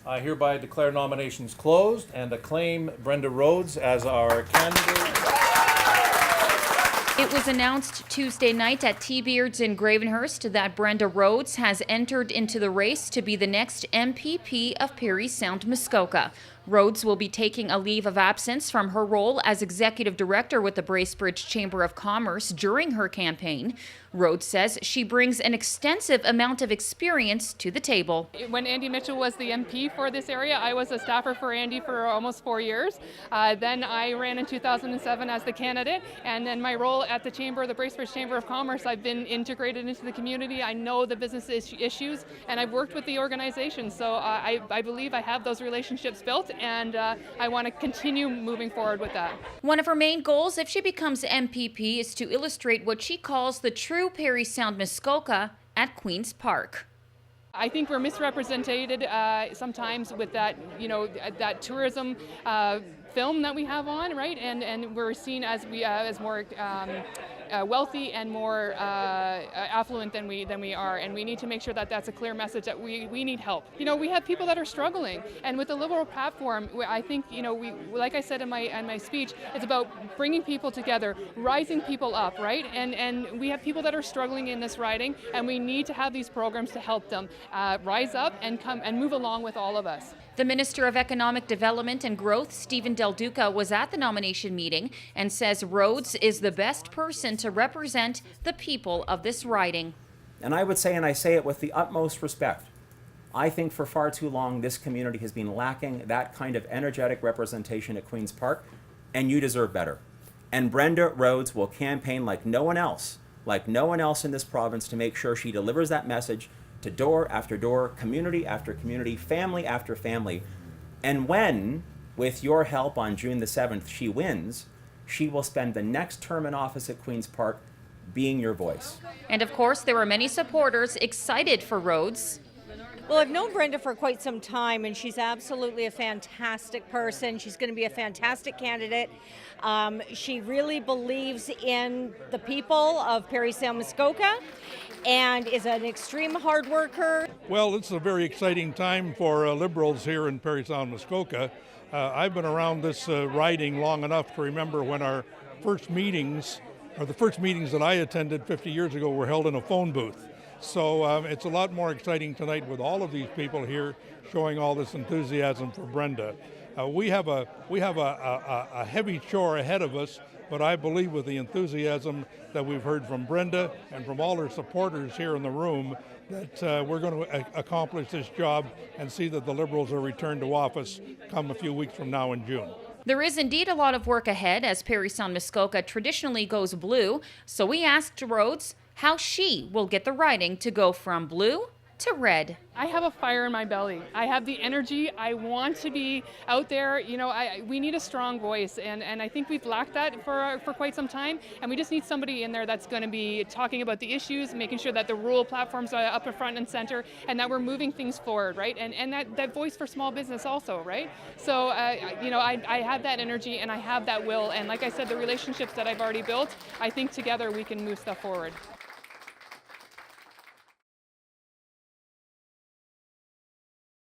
I hereby declare nominations closed and acclaim Brenda Rhodes as our candidate. It was announced Tuesday night at T-Beards in Gravenhurst that Brenda Rhodes has entered into the race to be the next MPP of Parry Sound-Muskoka. Rhodes will be taking a leave of absence from her role as executive director with the Bracebridge Chamber of Commerce during her campaign. Rhodes says she brings an extensive amount of experience to the table. When Andy Mitchell was the MP for this area, I was a staffer for Andy for almost 4 years. Then I ran in 2007 as the candidate, and then my role at the Chamber, the Bracebridge Chamber of Commerce, I've been integrated into the community. I know the business issues, and I've worked with the organization, so I believe I have those relationships built, and I want to continue moving forward with that. One of her main goals, if she becomes MPP, is to illustrate what she calls the true Parry Sound-Muskoka at Queen's Park. I think we're misrepresented sometimes with that, that tourism film that we have on, right? And we're seen as more wealthy and more affluent than we are, and we need to make sure that that's a clear message that we need help. We have people that are struggling, and with the Liberal platform, I think like I said in my speech, it's about bringing people together, rising people up, right? And we have people that are struggling in this riding, and we need to have these programs to help them rise up and come and move along with all of us. The Minister of Economic Development and Growth, Stephen Del Duca, was at the nomination meeting and says Rhodes is the best person to represent the people of this riding. And I would say, and I say it with the utmost respect, I think for far too long this community has been lacking that kind of energetic representation at Queen's Park, and you deserve better. And Brenda Rhodes will campaign like no one else in this province to make sure she delivers that message to door after door, community after community, family after family. And when, with your help on June the 7th, she wins, she will spend the next term in office at Queen's Park being your voice. And of course, there were many supporters excited for Rhodes. Well, I've known Brenda for quite some time, and she's absolutely a fantastic person. She's going to be a fantastic candidate. She really believes in the people of Parry Sound-Muskoka and is an extreme hard worker. Well, it's a very exciting time for Liberals here in Parry Sound-Muskoka. I've been around this riding long enough to remember when our first meetings, or the first meetings that I attended 50 years ago, were held in a phone booth. So it's a lot more exciting tonight with all of these people here showing all this enthusiasm for Brenda. We have a heavy chore ahead of us, but I believe with the enthusiasm that we've heard from Brenda and from all her supporters here in the room that we're going to accomplish this job and see that the Liberals are returned to office come a few weeks from now in June. There is indeed a lot of work ahead as Parry Sound-Muskoka traditionally goes blue, so we asked Rhodes how she will get the riding to go from blue to red. I have a fire in my belly. I have the energy. I want to be out there. We need a strong voice, and I think we've lacked that for quite some time, and we just need somebody in there that's going to be talking about the issues, making sure that the rural platforms are up in front and center, and that we're moving things forward, right? And that voice for small business also, right? So, I have that energy, and I have that will, and like I said, the relationships that I've already built, I think together we can move stuff forward.